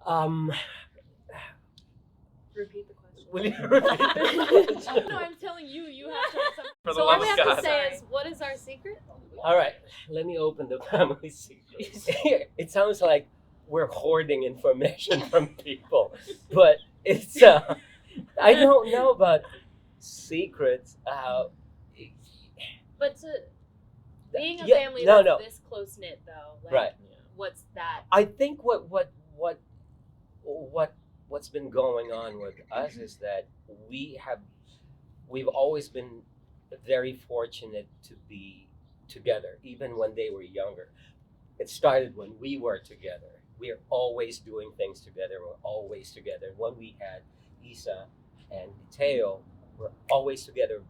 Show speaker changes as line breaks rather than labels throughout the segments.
Um,
Repeat the question.
will you repeat the question?
No, I'm telling you, you have to have something.
For the
So
love
all we
of
have
God.
to say is, what is our secret?
All right, let me open the family secret. It sounds like we're hoarding information from people, but it's I don't know about secrets.
But being a
Yeah,
family
no,
that's
no.
this close knit, though, like,
Right.
what's that?
I think what's been going on with us is that we've always been very fortunate to be together, even when they were younger. It started when we were together. We're always doing things together. We're always together. When we had Isa and Teo, we're always together.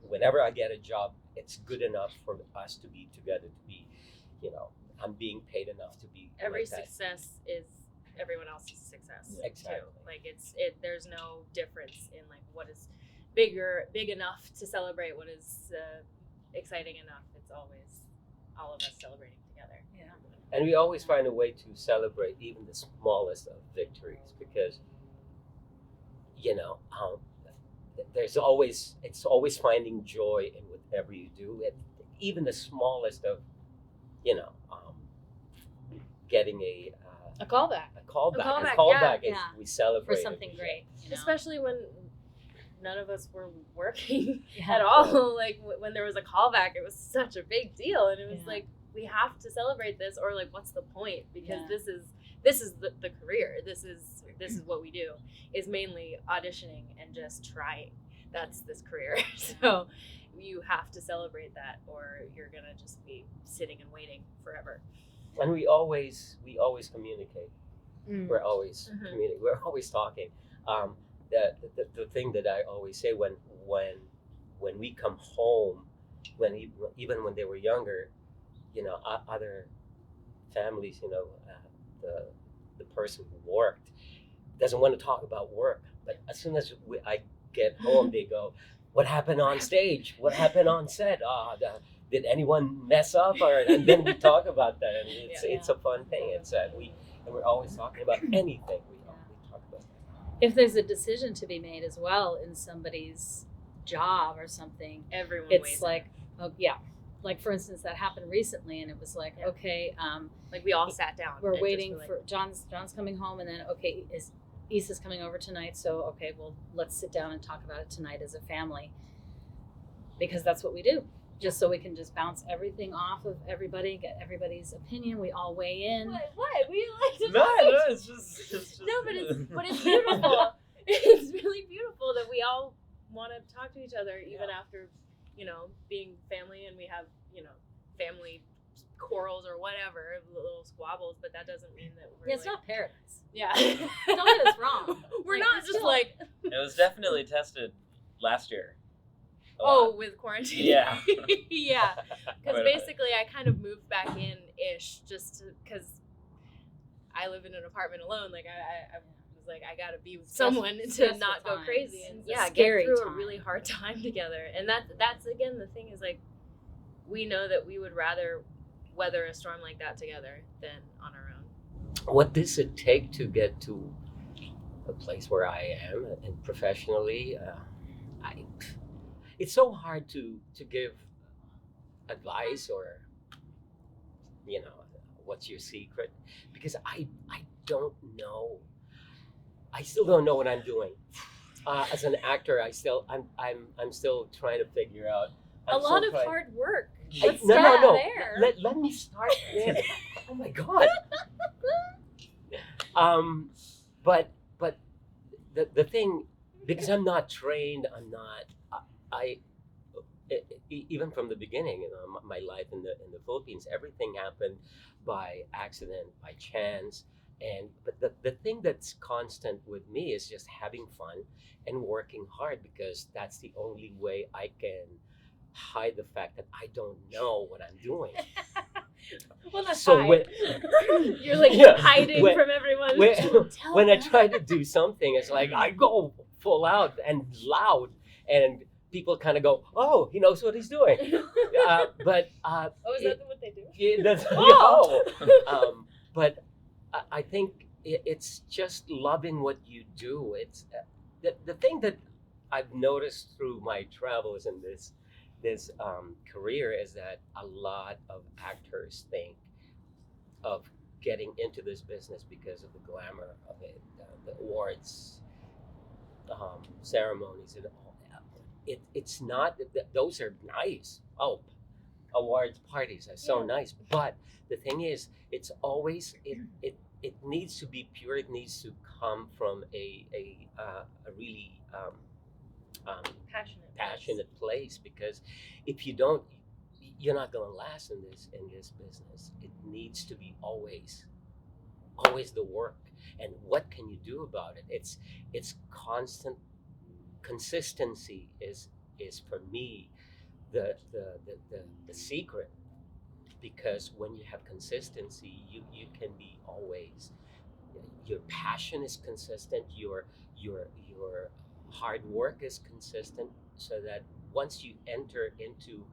Whenever I get a job, it's good enough for us to be together. To be, I'm being paid enough to be.
Every
like that.
success is everyone else's success.
Yeah, exactly.
Too. Like there's no difference in like what is big enough to celebrate, what is exciting enough. It's always all of us celebrating together.
Yeah.
And we always find a way to celebrate even the smallest of victories because, it's always finding joy in whatever you do. Even the smallest of, getting a
callback.
callback is
yeah.
we celebrate
For
it.
something great.
Especially when none of us were working
Yeah.
at all. Like when there was a callback, it was such a big deal, and it was like, we have to celebrate this, or like, what's the point? Because this is the career. This is what we do, is mainly auditioning and just trying. That's this career. So you have to celebrate that, or you're gonna just be sitting and waiting forever.
And we always communicate.
Mm.
We're always communicating. We're always talking. The thing that I always say when we come home, even when they were younger, other families, the person who worked doesn't want to talk about work. But as soon as I get home, they go, "What happened on stage? What happened on set? Did anyone mess up?" And then we talk about that, and it's a fun thing. We're always talking about anything. We talk about that.
If there's a decision to be made as well in somebody's job or something,
Everyone
it's
weighs
like, like for instance, that happened recently, and it was like, okay,
like we all sat down.
we're
and
waiting
just were
for John's coming home, and then okay, Issa's coming over tonight, so okay, well, let's sit down and talk about it tonight as a family, because that's what we do. Just so we can just bounce everything off of everybody, get everybody's opinion. We all weigh in.
What? We like to
No,
talk.
it's just.
No, but it's beautiful. It's really beautiful that we all want to talk to each other, even after, being family, and we have, family quarrels or whatever, little squabbles. But that doesn't mean that we're.
It's not paradise.
Yeah.
Don't get us wrong.
We're
Like,
not
it's
just
still-
like.
It was definitely tested last year. a
Oh,
lot.
with quarantine.
Yeah.
Yeah. Because
But-
basically, I kind of moved back in-ish just because I live in an apartment alone. Like, I was like, I gotta be with someone to
Stressful
not go
times.
crazy and
It's a
get
scary
through
time.
a really hard time together. And that's again the thing is like, we know that we would rather weather a storm like that together than on our own.
What does it take to get to a place where I am and professionally? It's so hard to give advice or what's your secret, because I don't know. I still don't know what I'm doing. As an actor, I'm still trying to figure out.
A lot of hard work. Let's
No.
start there.
Let me start with. Oh my God. But the thing, because I'm not trained, even from the beginning, my life in the Philippines, everything happened by accident, by chance. But the thing that's constant with me is just having fun and working hard, because that's the only way I can hide the fact that I don't know what I'm doing.
Well, that's
So
fine.
when
You're like
Yeah,
hiding
when-
from everyone.
when I try to do something, it's like I go full out and loud, and people kind of go, "Oh, he knows what he's doing." But
Oh, is that what they do?
yeah, that's
Oh.
but I think it's just loving what you do. It's the thing that I've noticed through my travels in this career is that a lot of actors think of getting into this business because of the glamour of it, the awards, ceremonies, and all that. It's not those are nice. Oh, awards parties are so nice, but the thing is, it's always it needs to be pure. It needs to come from a really passionate place, because if you don't, you're not going to last in this business. It needs to be always the work. And what can you do about it? It's constant consistency is for me the secret, because when you have consistency, you can be always, your passion is consistent, your hard work is consistent, so that once you enter into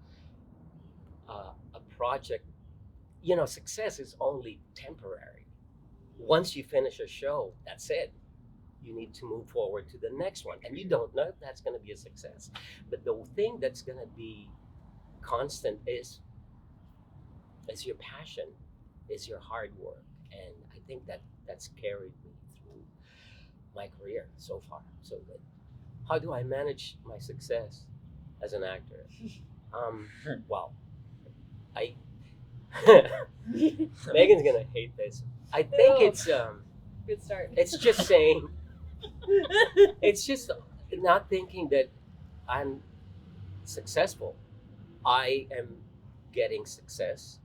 a project, success is only temporary. Once you finish a show, that's it. You need to move forward to the next one, and you don't know if that's going to be a success. But the thing that's going to be constant is your passion, is your hard work, and I think that's carried me through my career so far. So good. How do I manage my success as an actor? Well, I Megan's gonna hate this. I think it's
good start.
it's just saying, it's just not thinking that I'm successful. I am getting success,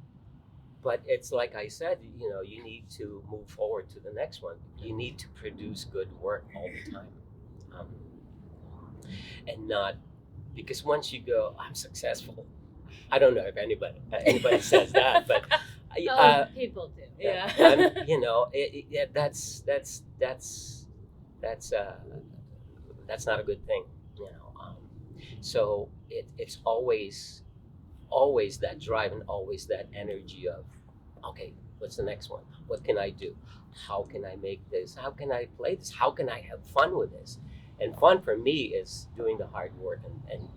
but it's like I said, you need to move forward to the next one. You need to produce good work all the time, and not because once you go, I'm successful. I don't know if anybody says that, but
People do.
Yeah.
That's not a good thing. So it's always that drive and always that energy of, okay, what's the next one? What can I do? How can I make this? How can I play this? How can I have fun with this? And fun for me is doing the hard work and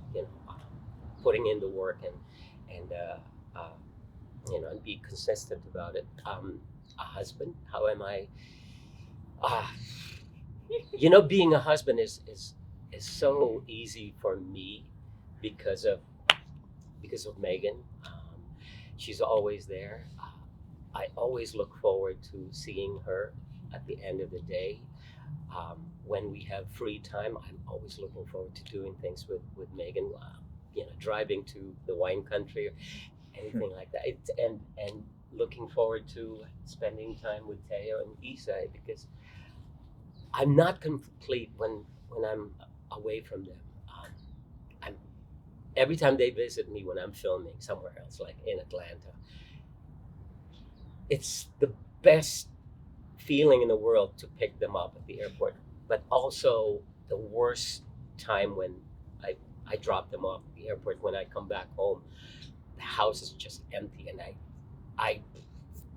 putting in the work and and be consistent about it. A husband, how am I? Being a husband is so easy for me because of Megan. She's always there. I always look forward to seeing her at the end of the day. When we have free time, I'm always looking forward to doing things with Megan. Driving to the wine country or anything like that. And looking forward to spending time with Teo and Isa, because I'm not complete when I'm away from them. I'm every time they visit me when I'm filming somewhere else, like in Atlanta. It's the best feeling in the world to pick them up at the airport, but also the worst time when I drop them off at the airport. When I come back home, the house is just empty, and I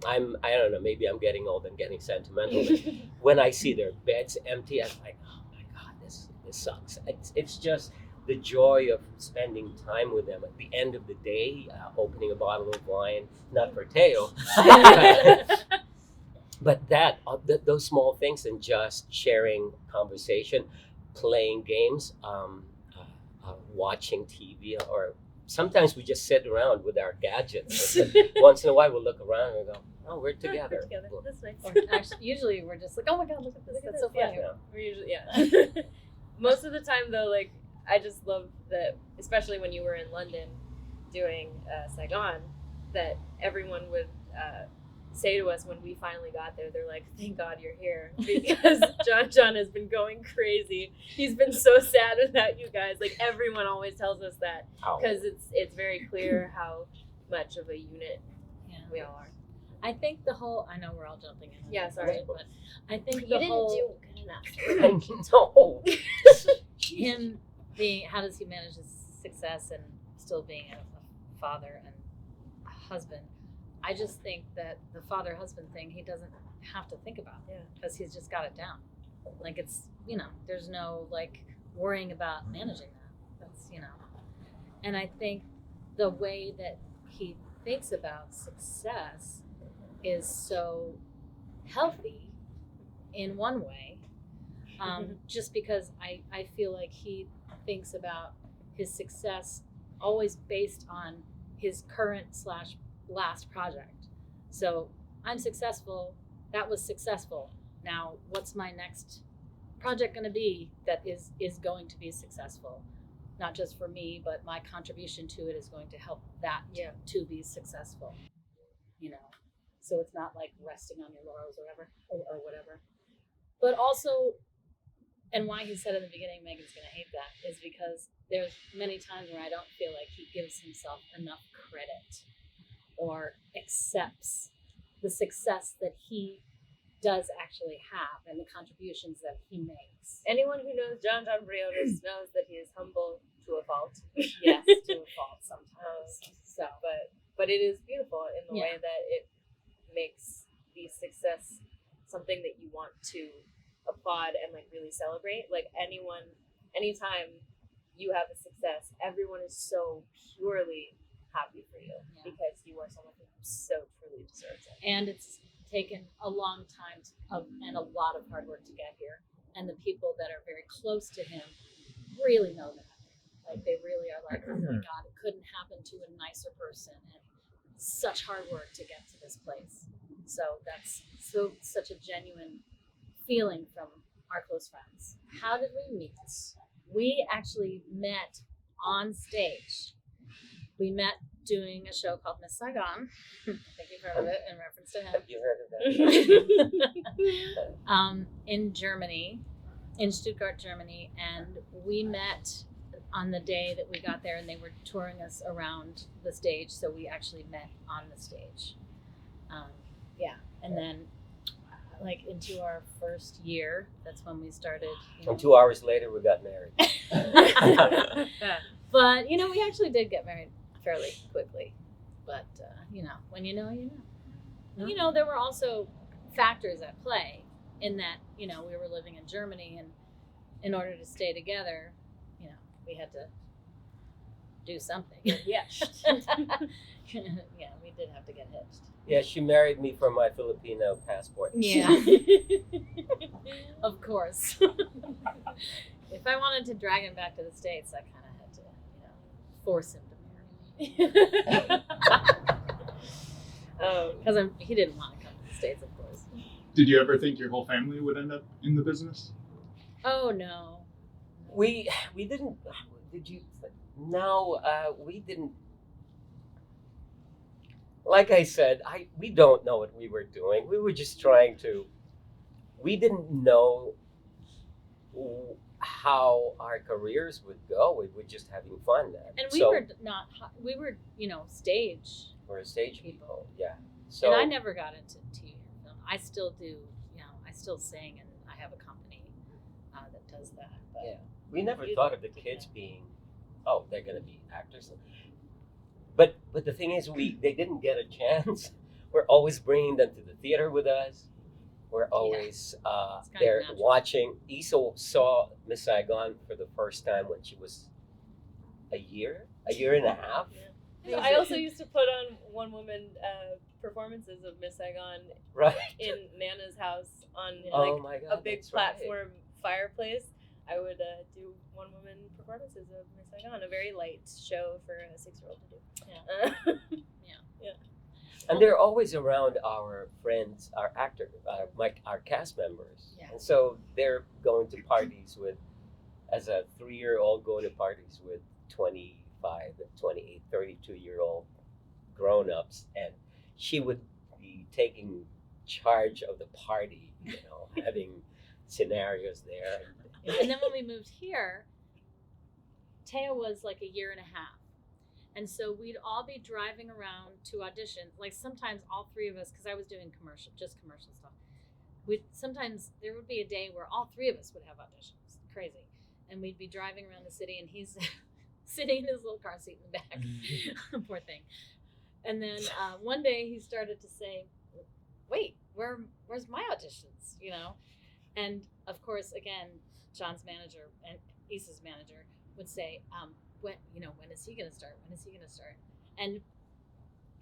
don't know, maybe I'm getting old and getting sentimental, but when I see their beds empty, I'm like, oh my God, this sucks. It's just the joy of spending time with them at the end of the day, opening a bottle of wine, not for Teo, but those small things, and just sharing conversation, playing games, watching TV, or sometimes we just sit around with our gadgets. Once in a while, we'll look around and go, "Oh, we're together."
That's nice.
Or actually, usually we're just like, oh my God, look at this. That's so funny.
Yeah. We're usually, Most of the time, though, like, I just love that, especially when you were in London doing Saigon, that everyone would say to us when we finally got there, they're like, thank God you're here, because John has been going crazy. He's been so sad without you guys. Like, everyone always tells us that, because it's very clear how much of a unit we all are.
I think I know we're all jumping in.
Yeah, sorry.
But I think
You
the whole
didn't do good enough.
No.
him being, how does he manage his success and still being a father and a husband? I just think that the father-husband thing, he doesn't have to think about
Yeah.
because he's just got it down. Like it's, there's no like worrying about managing that. That's, and I think the way that he thinks about success is so healthy in one way. Just because I feel like he thinks about his success always based on his current / last project. So I'm successful. That was successful. Now, what's my next project going to be that is going to be successful? Not just for me, but my contribution to it is going to help that to be successful. So it's not like resting on your laurels or whatever. But also, and why he said in the beginning, Megan's going to hate that, is because there's many times where I don't feel like he gives himself enough credit or accepts the success that he does actually have and the contributions that he makes.
Anyone who knows John Briones knows that he is humble to a fault.
Yes, to a fault sometimes.
But it is beautiful in the way that it makes the success something that you want to applaud and like really celebrate. Like anytime you have a success, everyone is so purely happy for you because you are someone who so truly deserves it.
And it's taken a long time and a lot of hard work to get here. And the people that are very close to him really know that. Like they really are like, oh my God, it couldn't happen to a nicer person. And such hard work to get to this place. So that's such a genuine feeling from our close friends. How did we meet? We actually met on stage. We met doing a show called Miss Saigon. I think you've heard of it in reference to him.
Have you heard of that?
In Germany, in Stuttgart, Germany, and we met on the day that we got there, and they were touring us around the stage, so we actually met on the stage. And then like into our first year, that's when we started.
And 2 hours later, we got married.
But we actually did get married fairly quickly. But when you know, you know. There were also factors at play in that we were living in Germany, and in order to stay together, we had to do something.
Yeah.
Yeah, we did have to get hitched.
Yeah, she married me for my Filipino passport.
Yeah. Of course. If I wanted to drag him back to the States, I kind of had to, force him to marry me. Because he didn't want to come to the States, of course.
Did you ever think your whole family would end up in the business?
Oh, no.
We didn't. Did you? No, we didn't. Like I said, we don't know what we were doing. We were just trying to. We didn't know how our careers would go. We were just having fun then.
And we were stage.
We're stage people, yeah.
So, and I never got into TV or film. I still do. I still sing, and I have a company that does that. But
yeah. We never thought of the kids being, they're going to be actors. But the thing is, they didn't get a chance. We're always bringing them to the theater with us. We're always there watching. Isa saw Miss Saigon for the first time when she was a year and a half.
Yeah. I also used to put on one-woman performances of Miss Saigon in Nana's house on a big platform fireplace. I would do one-woman performances of Miss Saigon, a very light show for a 6-year-old to do. Yeah.
And they're always around our friends, our actors, our cast members.
Yeah.
And so they're going to parties as a 3-year-old, going to parties with 25, 28, 32-year-old grown-ups. And she would be taking charge of the party, having scenarios there.
And then when we moved here, Taya was like a year and a half. And so we'd all be driving around to auditions. Like sometimes all three of us, because I was doing commercial stuff. Sometimes there would be a day where all three of us would have auditions. Crazy. And we'd be driving around the city, and he's sitting in his little car seat in the back. Poor thing. And then one day he started to say, wait, where's my auditions, you know? And of course, again, John's manager and Issa's manager would say, when is he gonna start? When is he gonna start? And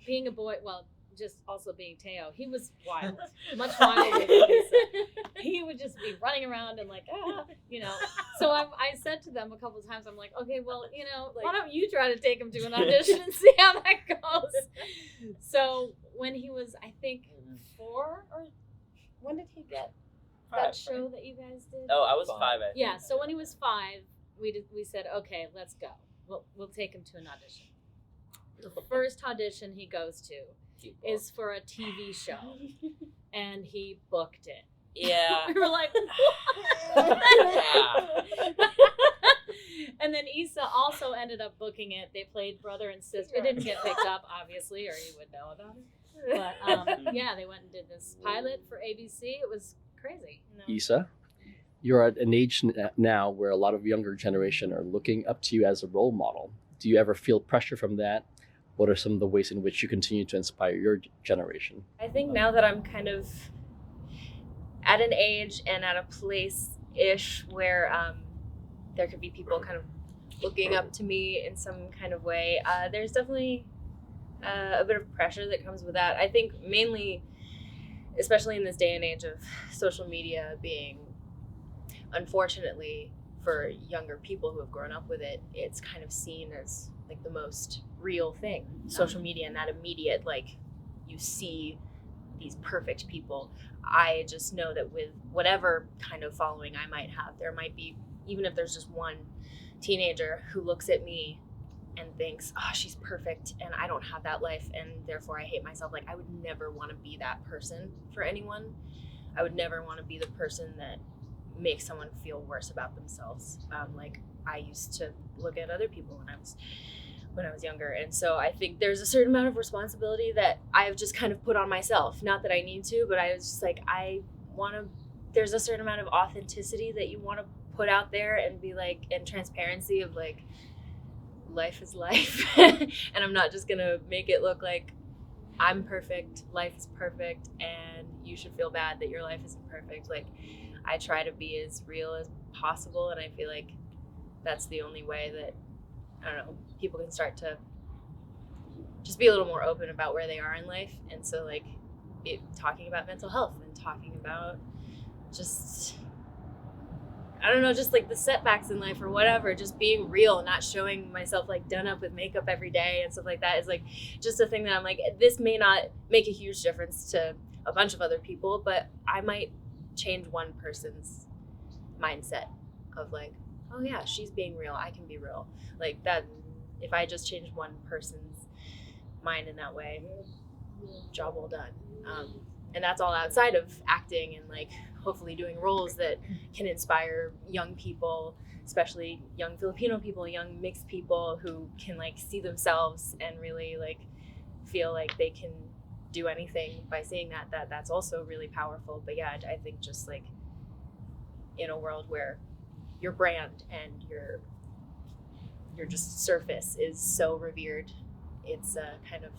being a boy, well, just also being Teo, he was wild, much wilder than Issa. He would just be running around and like, you know. So I said to them a couple of times, I'm like, okay, well, you know, why don't you try to take him to an audition and see how that goes? So when he was, I think, 4, or when did he get that show that you guys did?
Oh, I was 5. I think.
Yeah. So when he was 5, we said, okay, let's go. We'll take him to an audition. The first audition he goes to is for a TV show, and he booked it.
Yeah.
We were like, what? And then Issa also ended up booking it. They played brother and sister. It didn't get picked up, obviously, or you would know about it. But yeah, they went and did this pilot for ABC. It was crazy.
Issa, you're at an age now where a lot of younger generation are looking up to you as a role model. Do you ever feel pressure from that? What are some of the ways in which you continue to inspire your generation?
I think now that I'm kind of at an age and at a place-ish where there could be people kind of looking up to me in some kind of way, there's definitely a bit of pressure that comes with that. I think mainly, especially in this day and age of social media being, unfortunately, for younger people who have grown up with it, it's kind of seen as like the most real thing. Social media and that immediate, like, you see these perfect people. I just know that with whatever kind of following I might have, there might be, even if there's just one teenager who looks at me and thinks, oh, she's perfect and I don't have that life and therefore I hate myself. Like, I would never want to be that person for anyone. I would never want to be the person that makes someone feel worse about themselves. Like, I used to look at other people when I was younger, and so I think there's a certain amount of responsibility that I've just kind of put on myself. Not that I need to, but I was just like, there's a certain amount of authenticity that you want to put out there and be like, and transparency of like, life is life. And I'm not just gonna make it look like I'm perfect, life is perfect, and you should feel bad that your life isn't perfect. Like, I try to be as real as possible, and I feel like that's the only way that, I don't know, people can start to just be a little more open about where they are in life. And so, like, talking about mental health and talking about just, I don't know, just like the setbacks in life or whatever, just being real, not showing myself like done up with makeup every day and stuff like that is like just a thing that I'm like, this may not make a huge difference to a bunch of other people, but I might change one person's mindset of like, oh yeah, she's being real, I can be real. Like that, if I just change one person's mind in that way, job well done. And that's all outside of acting and like hopefully doing roles that can inspire young people, especially young Filipino people, young mixed people who can like see themselves and really like feel like they can do anything by seeing that's also really powerful. But yeah, I think just like in a world where your brand and your just surface is so revered, it's kind of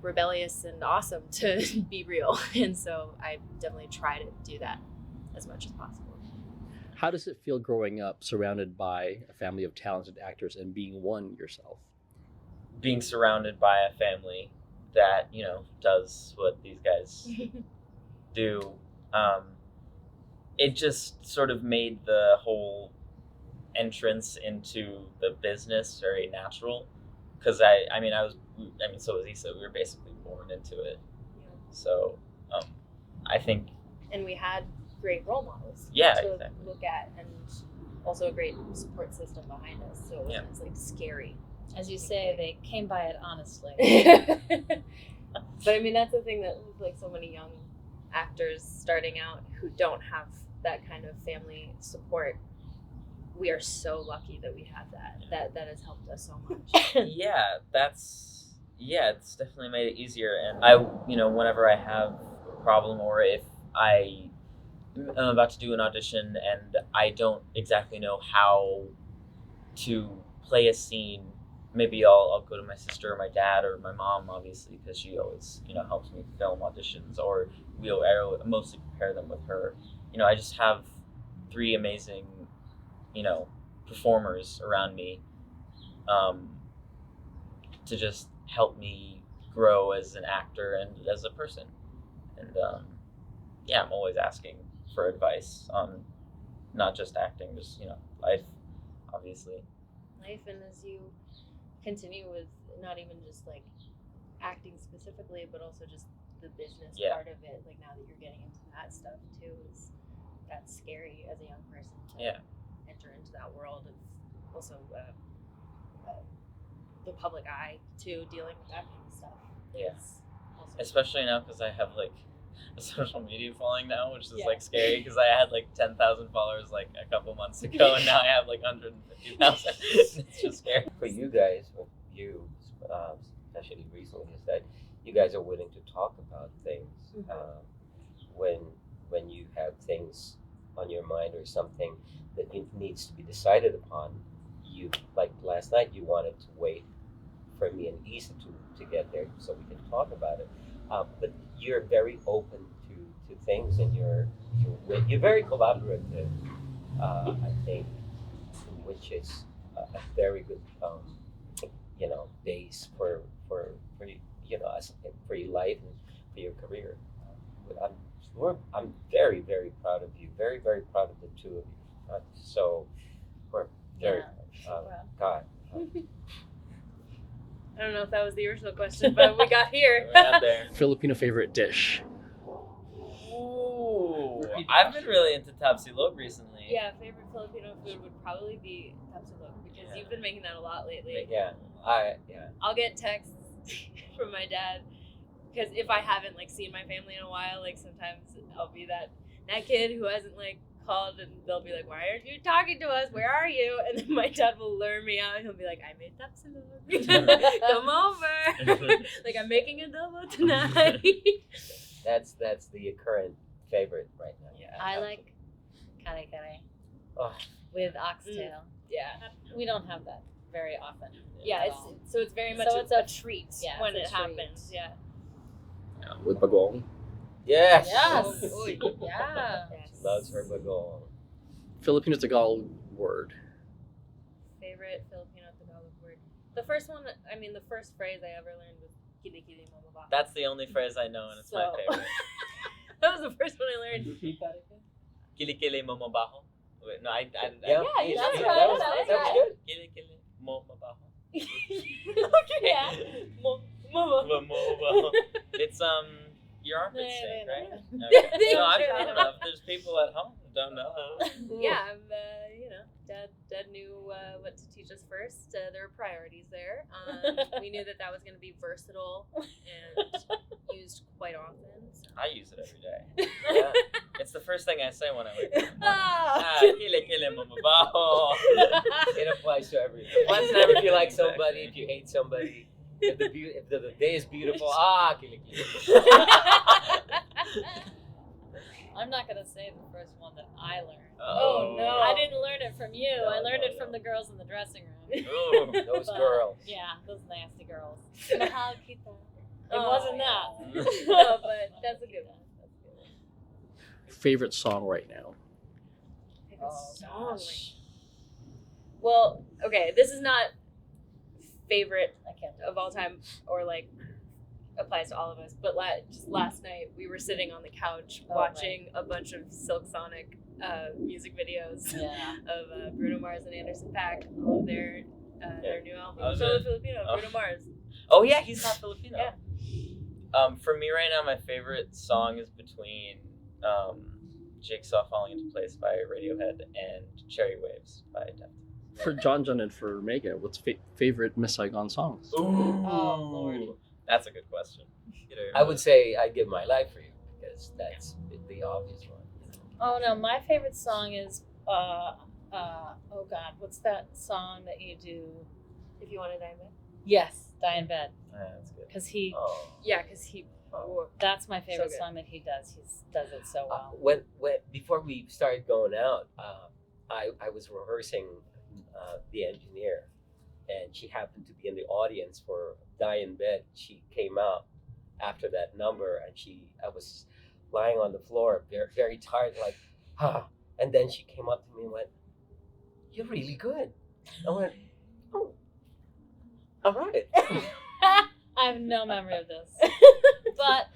rebellious and awesome to be real. And so I definitely try to do that as much as possible.
How does it feel growing up surrounded by a family of talented actors and being one yourself?
Being surrounded by a family that, you know, does what these guys do, it just sort of made the whole entrance into the business very natural. Because so was Issa. We were basically born into it.
Yeah.
So I think.
And we had great role models
to
look at, and also a great support system behind us. So it wasn't like scary.
As you say, they came by it honestly.
But I mean, that's the thing that like so many young actors starting out who don't have that kind of family support. We are so lucky that we have that. That has helped us so much.
It's definitely made it easier. And I, whenever I have a problem or if I'm about to do an audition and I don't exactly know how to play a scene maybe I'll go to my sister or my dad or my mom, obviously, because she always, helps me film auditions, or I mostly prepare them with her. I just have 3 amazing, performers around me, to just help me grow as an actor and as a person. And I'm always asking for advice on not just acting, just life, obviously.
Life, and as you continue with not even just like acting specifically, but also just the business part of it. Like now that you're getting into that stuff too, that's scary as a young person to enter into that world of also the public eye too, dealing with that kind of stuff.
Yeah.
Also
especially now because I have like a social media following now, which is like scary because I had like 10,000 followers like a couple months ago, and now I have like 150,000. It's just scary.
For you guys, especially recently, is that you guys are willing to talk about things when you have things on your mind or something that needs to be decided upon. You, like last night, you wanted to wait for me and Issa to get there so we can talk about it. But you're very open to things, and you're very collaborative. I think, which is a very good base for for your life and for your career. I'm very, very proud of you. Very, very proud of the two of you. So we're very God.
I don't know if that was the original question, but we got here.
We're out there.
Filipino favorite dish?
Ooh, I've been really into tapsilog recently.
Yeah, favorite Filipino food would probably be tapsilog, because you've been making that a lot lately.
Yeah,
I'll get texts from my dad, because if I haven't like seen my family in a while, like sometimes I'll be that kid who hasn't like called, and they'll be like, "Why aren't you talking to us? Where are you?" And then my dad will lure me out, and he'll be like, "I made tapsilog. Come over. Like I'm making adobo tonight."
that's the current favorite right now.
Yeah.
I like kare kare
Oh,
with oxtail.
Yeah.
We don't have that very often.
Yeah,
at
it's
all.
so it's very much
So
a,
it's
a
a-
treat
yeah,
when
it's
it
a treat.
happens. Yeah.
With bagong.
yes.
Yes.
Oh,
Yeah.
Yes.
She loves her bagong.
Filipino Tagalog word.
Favorite Filipino Tagalog word. The first one, the first phrase I ever learned was "kili kili mamaba."
That's the only phrase I know, and it's my favorite.
That was the first one I learned.
Repeat that again. Kili kili momobaho. Wait, no, I
Yeah,
That
that's
right,
was,
that's
that was
right.
good.
Kili kili momobaho.
Okay. Yeah. Mama.
Momobaho. It's your armpit
Yeah,
stink,
yeah,
right?
yeah.
Okay. No, I
Sure.
don't know if there's people at home who don't know.
Yeah, Dad knew what to teach us first. There were priorities there. We knew that was going to be versatile and used quite often. So.
I use it every day.
Yeah.
It's the first thing I say when I wake up.
Ah.
Kili kili momobaho.
It applies to everything. If you like somebody, if you hate somebody, if the day is beautiful, kili kili.
I'm not gonna say the first one that I learned.
Oh, no.
I didn't learn it from you.
No,
I learned
no,
it from
no.
the girls in the dressing room.
Ooh.
Those
But,
girls.
Yeah, those nasty girls.
Mahal kita.
It wasn't that.
No, but that's a good one.
Favorite song right now?
Gosh. Well, okay, this is not favorite
I can't do
of all time, or like applies to all of us, but just last night we were sitting on the couch
Oh,
watching a bunch of Silk Sonic music videos
Yeah.
of Bruno Mars and Anderson .Paak, all of their new album.
Oh,
Solo
the-
Filipino,
oh.
Bruno Mars.
Oh yeah, he's not Filipino.
Yeah.
For me right now, my favorite song is between Jigsaw Falling Into Place by Radiohead and Cherry Waves by Deftones.
For John and for Megan, what's favorite Miss Saigon songs?
Ooh,
Oh, Lord.
That's a good question.
I would say I'd give my life for you, because that's the obvious one.
Oh no, my favorite song is oh God, what's that song that you do?
If you want to dive in.
Yes, Die in Bed,
Yeah, that's good.
because he.
Oh.
Yeah, because he.
That's my favorite
good.
song that he does. He does it so well.
When before we started going out, I was rehearsing the engineer, and she happened to be in the audience for Die in Bed. She came out after that number, and I was lying on the floor, very, very tired, like, and then she came up to me and went, "You're really good." I went, "Oh, all right."
I have no memory of this, but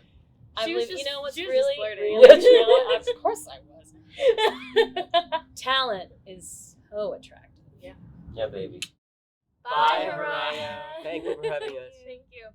She was
you
just-
know what's
she was
really,
just flirting.
really talent? Of course I was. Talent is so attractive.
Yeah, baby.
Bye,
Hiraya. Thank you for having us.
Thank you.